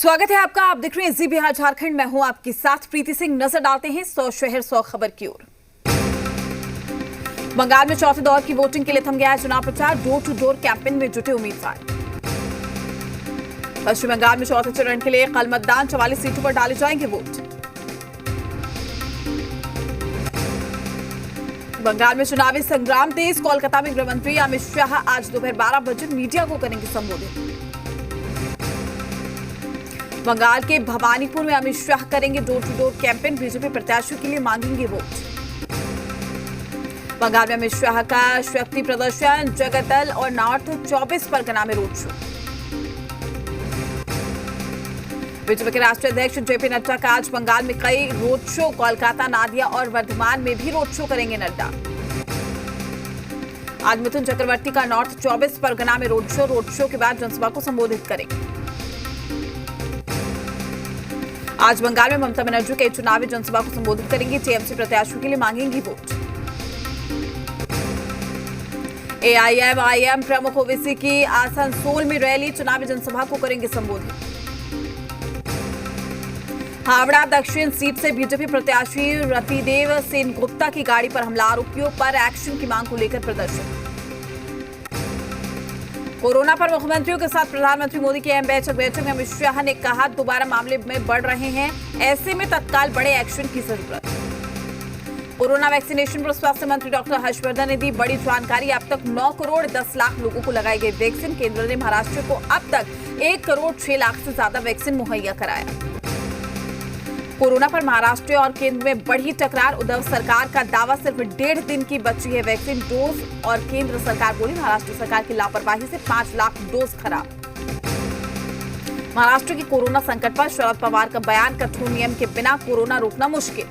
स्वागत है आपका। आप देख रहे हैं जी बिहार झारखंड। मैं हूं आपके साथ प्रीति सिंह। नजर डालते हैं 100 शहर 100 खबर की ओर। बंगाल में चौथे दौर की वोटिंग के लिए थम गया है चुनाव प्रचार। डोर टू डोर कैंपेन में जुटे उम्मीदवार। पश्चिम बंगाल में चौथे चरण के लिए कल मतदान। 44 सीटों पर डाले जाएंगे वोट। बंगाल में चुनावी संग्राम तेज। कोलकाता में गृह मंत्री अमित शाह आज दोपहर 12 बजे मीडिया को करेंगे संबोधित। बंगाल के भवानीपुर में अमित शाह करेंगे door to door campaign. BJP प्रत्याशियों के लिए मांगेंगे वोट। बंगाल में अमित शाह का शक्ति प्रदर्शन। जगतल और नॉर्थ 24 परगना में रोड शो। बीजेपी के राष्ट्रीय अध्यक्ष जेपी नड्डा का आज बंगाल में कई रोड शो। कोलकाता, नादिया और वर्धमान में भी रोड शो करेंगे नड्डा। आज मिथुन चक्रवर्ती का नॉर्थ 24 परगना में रोड शो के बाद जनसभा को संबोधित करेंगे। आज बंगाल में ममता बनर्जी के चुनावी जनसभा को संबोधित करेंगी। टीएमसी प्रत्याशियों के लिए मांगेंगी वोट। एआईएम प्रमुख ओवैसी की आसनसोल में रैली। चुनावी जनसभा को करेंगे संबोधित। हावड़ा दक्षिण सीट से बीजेपी प्रत्याशी रतिदेव सेनगुप्ता की गाड़ी पर हमला। आरोपियों पर एक्शन की मांग को लेकर प्रदर्शन। कोरोना पर मुख्यमंत्रियों के साथ प्रधानमंत्री मोदी की अहम बैठक में अमित शाह ने कहा दोबारा मामले में बढ़ रहे हैं, ऐसे में तत्काल बड़े एक्शन की जरूरत। कोरोना वैक्सीनेशन पर स्वास्थ्य मंत्री डॉक्टर हर्षवर्धन ने दी बड़ी जानकारी। अब तक 9 करोड़ 10 लाख लोगों को लगाई गई वैक्सीन। केंद्र ने महाराष्ट्र को अब तक 1 करोड़ 6 लाख से ज्यादा वैक्सीन मुहैया कराया। कोरोना पर महाराष्ट्र और केंद्र में बढ़ी टकरार। उद्धव सरकार का दावा सिर्फ 1.5 दिन की बची है वैक्सीन डोज, और केंद्र सरकार बोली महाराष्ट्र सरकार की लापरवाही से 5 लाख डोज खराब। महाराष्ट्र की कोरोना संकट पर शरद पवार का बयान। कठोर नियम के बिना कोरोना रोकना मुश्किल।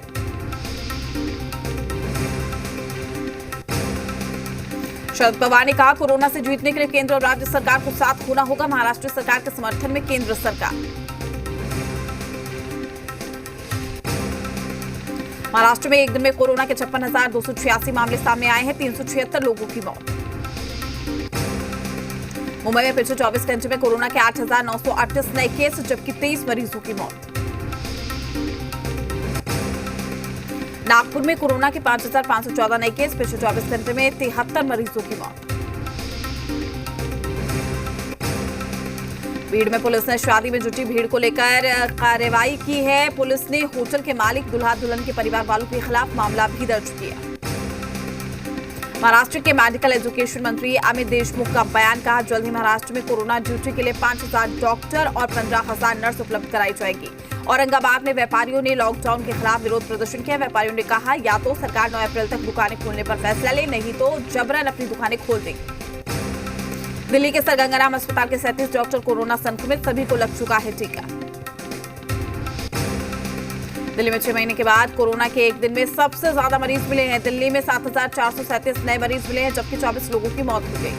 शरद पवार ने कहा कोरोना से जीतने के लिए केंद्र और राज्य सरकार को साथ होना होगा। महाराष्ट्र सरकार के समर्थन में केंद्र सरकार। महाराष्ट्र में एक दिन में कोरोना के 56,286 मामले सामने आए हैं। 376 लोगों की मौत। मुंबई में पिछले 24 घंटे में कोरोना के 8,938 नए केस, जबकि 23 मरीजों की मौत। नागपुर में कोरोना के 5,514 नए केस। पिछले 24 घंटे में 73 मरीजों की मौत। भीड़ में पुलिस ने शादी में जुटी भीड़ को लेकर कार्रवाई की है। पुलिस ने होटल के मालिक, दुल्हा दुल्हन के परिवार वालों के खिलाफ मामला भी दर्ज किया। महाराष्ट्र के मेडिकल एजुकेशन मंत्री अमित देशमुख का बयान। कहा जल्द ही महाराष्ट्र में कोरोना ड्यूटी के लिए 5,000 डॉक्टर और 15,000 नर्स उपलब्ध कराई जाएगी। औरंगाबाद में व्यापारियों ने लॉकडाउन के खिलाफ विरोध प्रदर्शन किया। व्यापारियों ने कहा या तो सरकार 9 अप्रैल तक दुकानें खोलने पर फैसला ले, नहीं तो जबरन अपनी दुकानें खोल देगी। दिल्ली के सर गंगाराम अस्पताल के 37 डॉक्टर कोरोना संक्रमित, सभी को लग चुका है टीका। दिल्ली में 6 महीने के बाद कोरोना के एक दिन में सबसे ज्यादा मरीज मिले हैं। दिल्ली में 7,437 नए मरीज मिले हैं, जबकि 24 लोगों की मौत हो गई।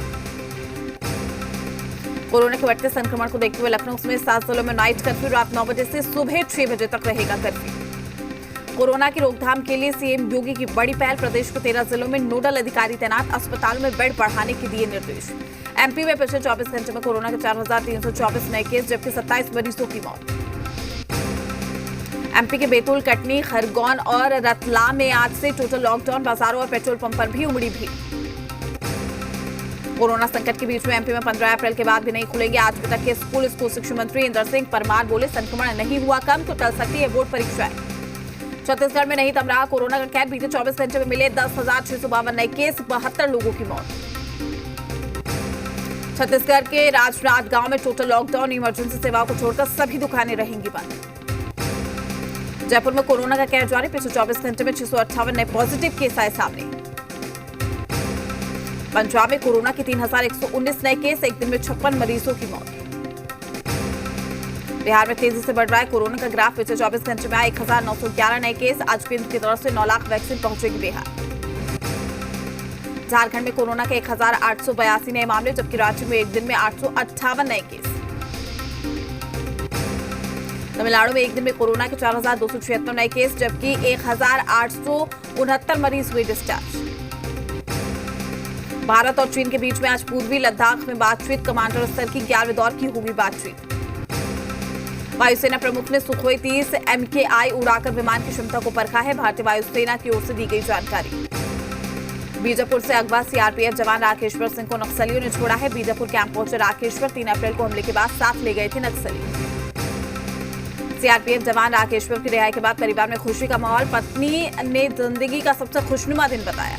कोरोना के बढ़ते संक्रमण को देखते हुए लखनऊ में 7 जिलों में नाइट कर्फ्यू। रात 9 बजे से सुबह 6 बजे तक रहेगा कर्फ्यू। कोरोना की रोकथाम के लिए सीएम योगी की बड़ी पहल। प्रदेश के 13 जिलों में नोडल अधिकारी तैनात। अस्पतालों में बेड बढ़ाने के दिए निर्देश। एमपी में पिछले 24 घंटे में कोरोना के 4,324 नए केस, जबकि 27 मरीजों की मौत। एमपी के बैतूल, कटनी, खरगोन और रतलाम में आज से टोटल लॉकडाउन। बाजारों और पेट्रोल पंप पर भी उमड़ी भीड़। कोरोना संकट के बीच में एमपी में 15 अप्रैल के बाद भी नहीं खुलेंगे आज तक के स्कूल शिक्षा मंत्री इंदर सिंह परमार बोले संक्रमण नहीं हुआ कम तो टल सकती है बोर्ड परीक्षाएं। छत्तीसगढ़ में नहीं थम रहा कोरोना का कहर। बीते 24 घंटे में मिले 10,652 नए केस, 72 लोगों की मौत। छत्तीसगढ़ के राजनांदगांव में टोटल लॉकडाउन। इमरजेंसी सेवाओं को छोड़कर सभी दुकानें रहेंगी बंद। जयपुर में कोरोना का कहर जारी। पिछले 24 घंटे में 658 नए पॉजिटिव केस आए सामने। पंजाब में कोरोना के 3,119 नए केस, एक दिन में 56 मरीजों की मौत। बिहार में तेजी से बढ़ रहा है कोरोना का ग्राफ। पिछले 24 घंटे में आए 1,911 नए केस। आज केंद्र की तरफ से 9 लाख वैक्सीन पहुंचेगी बिहार। झारखंड में कोरोना के 1,882 नए मामले, जबकि राज्य में एक दिन में 858 नए केस। तमिलनाडु में एक दिन में कोरोना के 4,276 नए केस, जबकि 1,869 मरीज हुए डिस्चार्ज। भारत और चीन के बीच में आज पूर्वी लद्दाख में बातचीत। कमांडर स्तर की 11वें दौर की होगी बातचीत। वायुसेना प्रमुख ने सुखोई 30 MKI उड़ाकर विमान की क्षमता को परखा है। भारतीय वायुसेना की ओर से दी गई जानकारी। बीजापुर से अगवा सीआरपीएफ जवान राकेश्वर सिंह को नक्सलियों ने छोड़ा है। बीजापुर कैंप पहुंचे राकेश्वर 3 अप्रैल को हमले के बाद साथ ले गए थे नक्सली। सीआरपीएफ जवान राकेश्वर की रिहाई के बाद परिवार में खुशी का माहौल। पत्नी ने जिंदगी का सबसे खुशनुमा दिन बताया।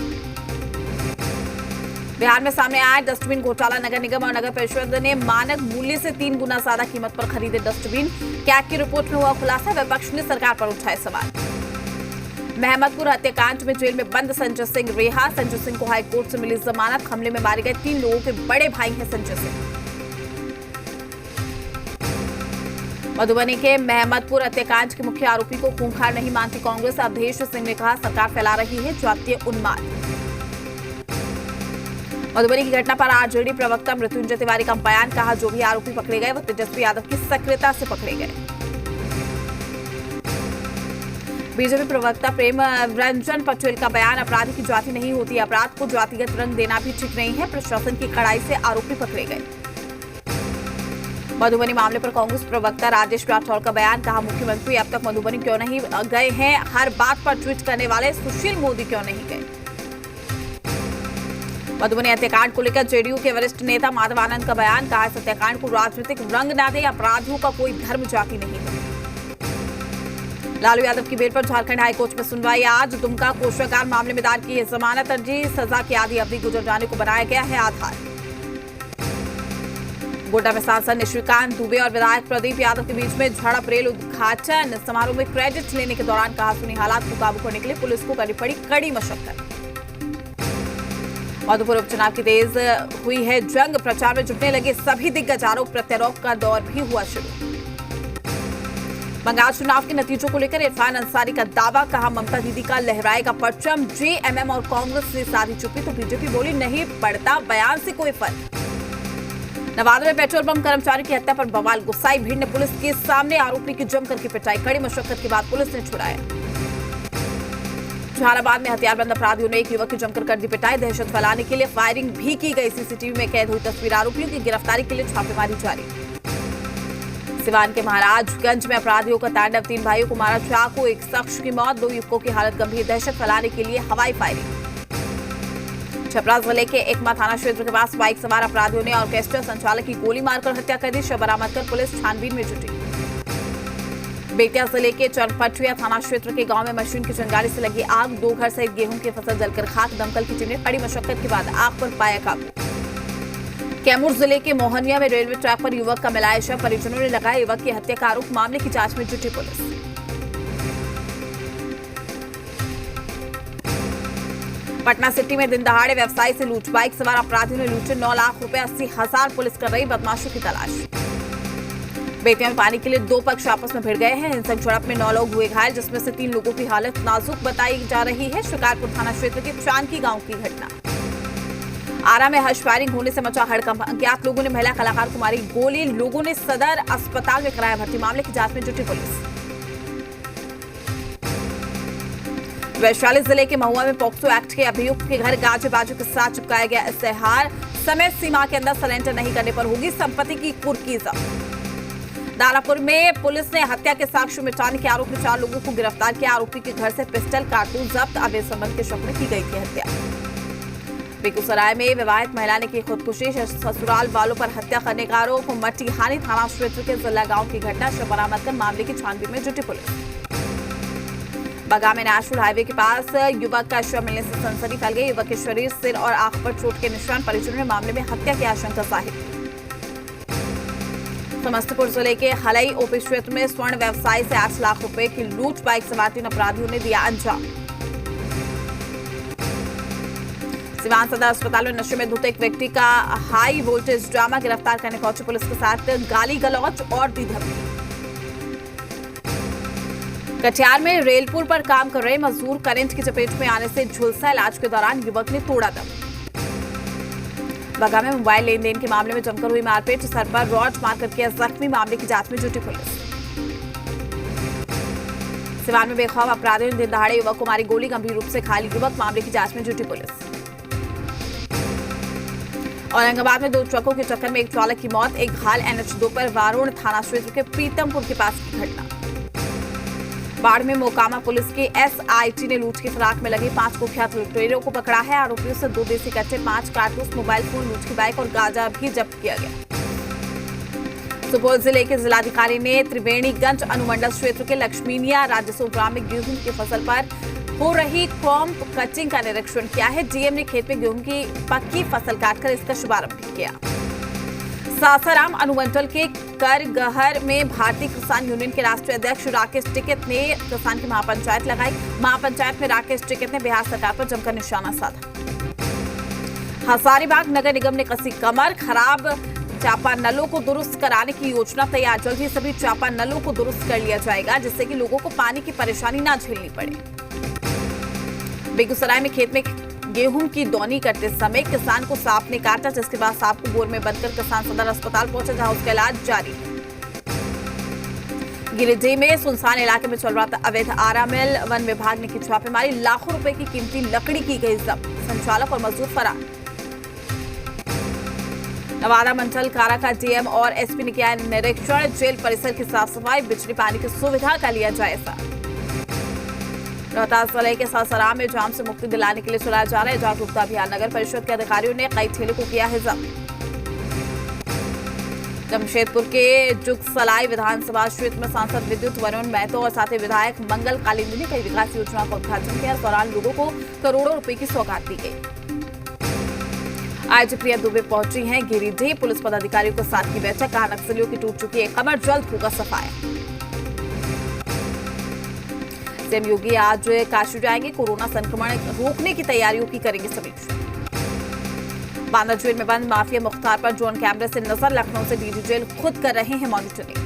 बिहार में सामने आया डस्टबिन घोटाला। नगर निगम और नगर परिषद ने मानक मूल्य से 3 गुना ज्यादा कीमत पर खरीदे डस्टबिन। कैग की रिपोर्ट में हुआ खुलासा। विपक्ष ने सरकार पर उठाए सवाल। महमदपुर हत्याकांड में जेल में बंद संजय सिंह रिहा। संजय सिंह को हाईकोर्ट से मिली जमानत। हमले में मारे गए 3 लोगों के बड़े भाई हैं संजय सिंह। मधुबनी के महमदपुर हत्याकांड के मुख्य आरोपी को खूंखार नहीं मानती कांग्रेस। अवधेश सिंह ने कहा सरकार फैला रही है जातीय उन्माद। मधुबनी की घटना पर आरजेडी प्रवक्ता मृत्युंजय तिवारी का बयान। कहा जो भी आरोपी पकड़े गए वो तेजस्वी यादव की सक्रियता से पकड़े गए। बीजेपी प्रवक्ता प्रेम रंजन पटेल का बयान। अपराधी की जाति नहीं होती, अपराध को जातिगत रंग देना भी ठीक नहीं है। प्रशासन की कड़ाई से आरोपी पकड़े गए। मधुबनी मामले पर कांग्रेस प्रवक्ता राजेश राठौर का बयान। कहा मुख्यमंत्री अब तक मधुबनी क्यों नहीं गए हैं? हर बात पर ट्वीट करने वाले सुशील मोदी क्यों नहीं गए? मधुबनी हत्याकांड को लेकर जेडीयू के वरिष्ठ नेता माधव आनंद का बयान। कहा इस हत्याकांड को राजनीतिक रंग न दे, अपराधियों का कोई धर्म जाति नहीं है। लालू यादव की बेल पर झारखंड हाईकोर्ट में सुनवाई आज। दुमका कोषागार मामले में दायर की है जमानत अर्जी। सजा की आधी अवधि गुजर जाने को बनाया गया है आधार। गोड्डा में सांसद निशिकांत दुबे और विधायक प्रदीप यादव के बीच में झड़प। रेल उद्घाटन समारोह में क्रेडिट लेने के दौरान कहा सुनी हालात को काबू करने के लिए पुलिस को करनी पड़ी कड़ी मशक्कत। मधुपुर उपचुनाव की तेज हुई है जंग। प्रचार में जुटने लगे सभी दिग्गज। आरोप प्रत्यारोप का दौर भी हुआ शुरू। बंगाल चुनाव के नतीजों को लेकर इरफान अंसारी का दावा। कहा ममता दीदी का लहराएगा परचम। जेएमएम और कांग्रेस ने साधी चुप्पी तो बीजेपी बोली नहीं पड़ता बयान से कोई फर्क। नवादा में पेट्रोल पंप कर्मचारी की हत्या पर बवाल। गुस्साई भीड़ ने पुलिस के सामने आरोपी की जमकर की पिटाई। कड़ी मशक्कत के बाद पुलिस ने छुड़ाया। जहानाबाद में हथियारबंद अपराधियों ने एक युवक की जमकर कर दी पिटाई। दहशत फैलाने के लिए फायरिंग भी की गई। सीसीटीवी में कैद हुई तस्वीर। आरोपियों की गिरफ्तारी के लिए छापेमारी जारी। सिवान के महाराजगंज में अपराधियों का तांडव। 3 भाइयों को मारा चाकू। एक शख्स की मौत। 2 युवकों की हालत गंभीर। दहशत फैलाने के लिए हवाई फायरिंग। छपरा जिले के एकमा थाना क्षेत्र के पास बाइक सवार अपराधियों ने ऑर्केस्ट्रा संचालक की गोली मारकर हत्या कर दी। शव बरामद कर पुलिस छानबीन में जुटी। बेतिया जिले के चरपटिया थाना क्षेत्र के गांव में मशीन की चिंगारी से लगी आग। 2 घर सहित गेहूं की फसल जलकर खाक। दमकल की टीम ने कड़ी मशक्कत के बाद आग पर पाया काबू। कैमूर जिले के मोहनिया में रेलवे ट्रैक पर युवक का मिलाया शव। परिजनों ने लगाया युवक की हत्या का आरोप। मामले की जांच में जुटी पुलिस। पटना सिटी में दिन दहाड़े व्यवसायी से लूट। बाइक सवार अपराधियों ने लूटे 9 लाख रुपए 80,000। पुलिस कर रही बदमाशों की तलाश। बेतिया में पानी के लिए 2 पक्ष आपस में भिड़ गए हैं। हिंसक झड़प में 9 लोग हुए घायल, जिसमें से 3 लोगों की हालत नाजुक बताई जा रही है। शिकारपुर थाना क्षेत्र के चांदकी गांव की घटना। आरा में हर्ष फायरिंग होने से मचा हड़कंप। अज्ञात लोगों ने महिला कलाकार को मारी गोली। लोगों ने सदर अस्पताल में कराया भर्ती। मामले की जांच में जुटी पुलिस। वैशाली जिले के महुआ में पॉक्सो एक्ट के अभियुक्त के घर गाजे बाजू के साथ चिपकाया गया इस्तेहार। समय सीमा के अंदर सरेंडर नहीं करने पर होगी संपत्ति की कुर्की जब्त। दानापुर में पुलिस ने हत्या के साक्ष्य मिटाने के आरोप में 4 लोगों को गिरफ्तार किया। आरोपी के घर से पिस्टल कारतूस जब्त। अवैध संबंध के शक में की गई थी हत्या। बेगूसराय में विवाहित महिला ने की खुदकुशी। ससुराल वालों पर हत्या करने का आरोप। मटिहानी थाना क्षेत्र के जिला गांव की घटना। शव बरामद कर मामले की छानबीन में जुटी पुलिस। बगा में नेशनल हाईवे के पास युवक का शव मिलने से सनसनी फैल गई। युवक के शरीर, सिर और आंख पर चोट के निशान। परिजनों ने मामले में हत्या की आशंका जाहिर की। समस्तीपुर जिले के हलई ओपी क्षेत्र में स्वर्ण व्यवसायी से 8 लाख रुपए की लूट। बाइक सवार 3 अपराधियों ने दिया अंजाम। सिवान सदर अस्पताल में नशे में धुत एक व्यक्ति का हाई वोल्टेज ड्रामा। गिरफ्तार करने पहुंची पुलिस के साथ गाली गलौज और दी धमकी। कटिहार में रेलपुर पर काम कर रहे मजदूर करंट की चपेट में आने से झुलसा। इलाज के दौरान युवक ने तोड़ा दम। बगा में मोबाइल लेन देन के मामले में जमकर हुई मारपीट। सर पर रॉड मारकर किया जख्मी। मामले की जांच में जुटी पुलिस। सिवान में बेखौफ अपराधियों ने दिन दहाड़े युवक को मारी गोली। गंभीर रूप से घायल युवक। मामले की जांच में जुटी पुलिस। औरंगाबाद में 2 ट्रकों की टक्कर में एक चालक की मौत, एक घायल। NH2 पर वारुण थाना क्षेत्र के प्रीतमपुर के पास की घटना। बाढ़ में मोकामा पुलिस की SIT ने लूट की फिराक में लगे 5 कुख्यात लुटेरों को पकड़ा है। आरोपियों से 2 देसी कट्टे, 5 कारतूस, मोबाइल फोन, लूट की बाइक और गांजा भी जब्त किया गया। सुपौल जिले के जिलाधिकारी ने त्रिवेणीगंज अनुमंडल क्षेत्र के लक्ष्मीनिया राजस्व ग्राम में गेहूं की फसल पर हो रही क्रॉप कटिंग का निरीक्षण किया है। डीएम ने खेत में गेहूं की पक्की फसल काटकर इसका शुभारंभ भी किया। सासाराम अनुमंडल के करगहर में भारतीय किसान यूनियन के राष्ट्रीय अध्यक्ष राकेश टिकैत ने किसान की महापंचायत लगाई। महापंचायत में राकेश टिकैत ने बिहार सरकार पर जमकर निशाना साधा। हजारीबाग नगर निगम ने कसी कमर, खराब चापानलों को दुरुस्त कराने की योजना तैयार। जल्द ही सभी चापानलों को दुरुस्त कर लिया जाएगा, जिससे कि लोगों को पानी की परेशानी न झेलनी पड़े। बेगूसराय में खेत में गेहूं की दौनी करते समय किसान को सांप ने काटा, जिसके बाद सांप को बोर में बंदकर किसान सदर अस्पताल पहुंचा, जहां उसका इलाज जारी है। गिरिडीह में सुनसान इलाके में चल रहा था अवैध आरा मिल। वन विभाग ने की छापेमारी, लाखों रुपए की कीमती लकड़ी की गई जब्त, संचालक और मजदूर फरार। नवादा मंडल कारा का डीएम और एसपी ने किया निरीक्षण। जेल परिसर की साफ सफाई, बिजली पानी की सुविधा का लिया जायजा। रोहतास जिले के सासाराम में जाम से मुक्ति दिलाने के लिए चलाया जा रहा है जागरूकता अभियान। नगर परिषद के अधिकारियों ने कई ठेले को किया है जब्त। जमशेदपुर के जुगसलाई विधानसभा क्षेत्र में सांसद विद्युत वरुण महतो और साथ ही विधायक मंगल कालिंदी ने कई विकास योजनाओं का उद्घाटन किया। इस दौरान लोगों को करोड़ों रुपए की सौगात दी गई। आईजी प्रिया दुबे पहुंची हैं गिरिडीह। पुलिस पदाधिकारियों के साथ की बैठक, कहा नक्सलियों की टूट चुकी है कमर, जल्द होगा सफाया। सीएम योगी आज काशी जाएंगे, कोरोना संक्रमण रोकने की तैयारियों की करेंगे समीक्षा। बांदा जेल में बंद माफिया मुख्तार पर ड्रोन कैमरे से नजर, लखनऊ से डीजी जेल खुद कर रहे हैं मॉनिटरिंग।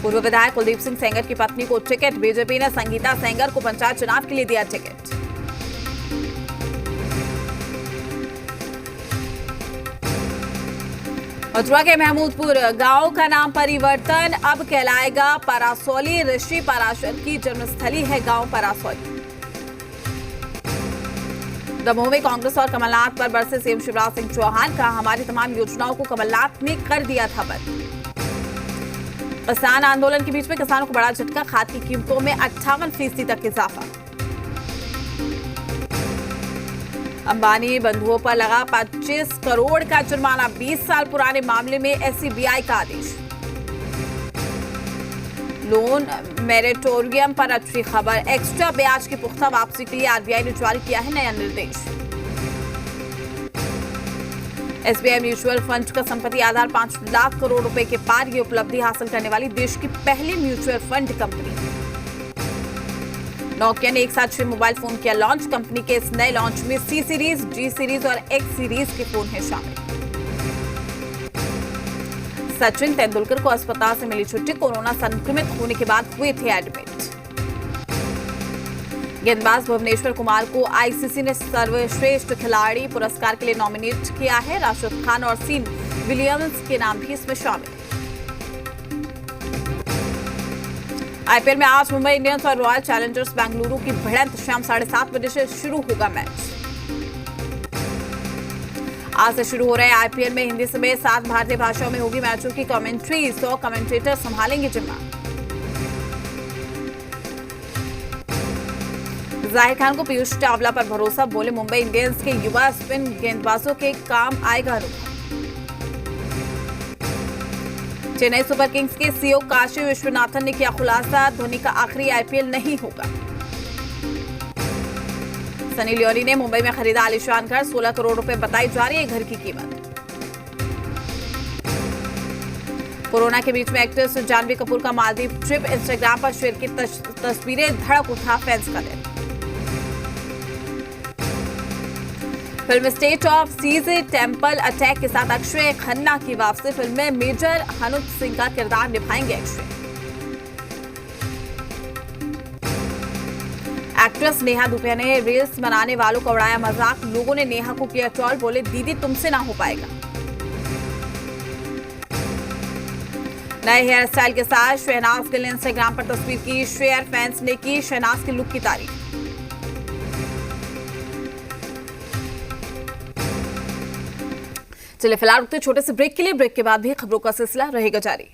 पूर्व विधायक कुलदीप सिंह सेंगर की पत्नी को टिकट, बीजेपी ने संगीता सेंगर को पंचायत चुनाव के लिए दिया टिकट। मथुरा के महमूदपुर गांव का नाम परिवर्तन, अब कहलाएगा परासौली। ऋषि पराशर की जन्मस्थली है गांव परासौली। दमोह में कांग्रेस और कमलनाथ पर बरसे सीएम शिवराज सिंह चौहान, कहा हमारी तमाम योजनाओं को कमलनाथ ने कर दिया था बंद। किसान आंदोलन के बीच में किसानों को बड़ा झटका, खाद की कीमतों में 58% तक इजाफा। अंबानी बंधुओं पर लगा 25 करोड़ का जुर्माना, 20 साल पुराने मामले में एससीबीआई का आदेश। लोन मेरिटोरियम पर अच्छी खबर, एक्स्ट्रा ब्याज की पुख्ता वापसी के लिए आरबीआई ने जारी किया है नया निर्देश। एसबीआई म्यूचुअल फंड का संपत्ति आधार 5 लाख करोड़ रुपए के पार, ये उपलब्धि हासिल करने वाली देश की पहली म्यूचुअल फंड कंपनी। नोकिया ने एक साथ 6 मोबाइल फोन किया लॉन्च। कंपनी के इस नए लॉन्च में सी सीरीज, जी सीरीज और एक्स सीरीज के फोन हैं शामिल। सचिन तेंदुलकर को अस्पताल से मिली छुट्टी, कोरोना संक्रमित होने के बाद हुए थे एडमिट। गेंदबाज भुवनेश्वर कुमार को आईसीसी ने सर्वश्रेष्ठ खिलाड़ी पुरस्कार के लिए नॉमिनेट किया है। राशिद खान और सीन विलियम्स के नाम भी इसमें शामिल। आईपीएल में आज मुंबई इंडियंस और रॉयल चैलेंजर्स बेंगलुरु की भिड़ंत, शाम 7:30 बजे से शुरू होगा मैच। आज से शुरू हो रहे आईपीएल में हिंदी समेत 7 भारतीय भाषाओं में होगी मैचों की कमेंट्री। 100 कमेंटेटर संभालेंगे जिम्मा। जाहिर खान को पीयूष चावला पर भरोसा, बोले मुंबई इंडियंस के युवा स्पिन गेंदबाजों के काम आएगा अनुभव। चेन्नई सुपर किंग्स के सीईओ काशी विश्वनाथन ने किया खुलासा, धोनी का आखिरी आईपीएल नहीं होगा। सनी लियोनी ने मुंबई में खरीदा आलीशान घर, 16 करोड़ रुपए बताई जा रही है घर की कीमत। कोरोना के बीच में एक्ट्रेस जानवी कपूर का मालदीव ट्रिप, इंस्टाग्राम पर शेयर की तस्वीरें, धड़क उठा फैंस का दिल। Film state of siege temple attack के साथ अक्षय खन्ना की वापसी। फिल्म में मेजर हनुत सिंह का किरदार निभाएंगे अक्षय। एक्ट्रेस नेहा धूपिया ने रील्स बनाने वालों को उड़ाया मजाक, लोगों ने नेहा को किया ट्रोल, बोले दीदी तुमसे ना हो पाएगा। नए हेयर स्टाइल के साथ शहनाज गिल ने इंस्टाग्राम पर तस्वीर की शेयर, फैंस ने की शहनाज के लुक की तारीफ। चलिए फिलहाल रुकते छोटे से ब्रेक के लिए। ब्रेक के बाद भी खबरों का सिलसिला रहेगा जारी।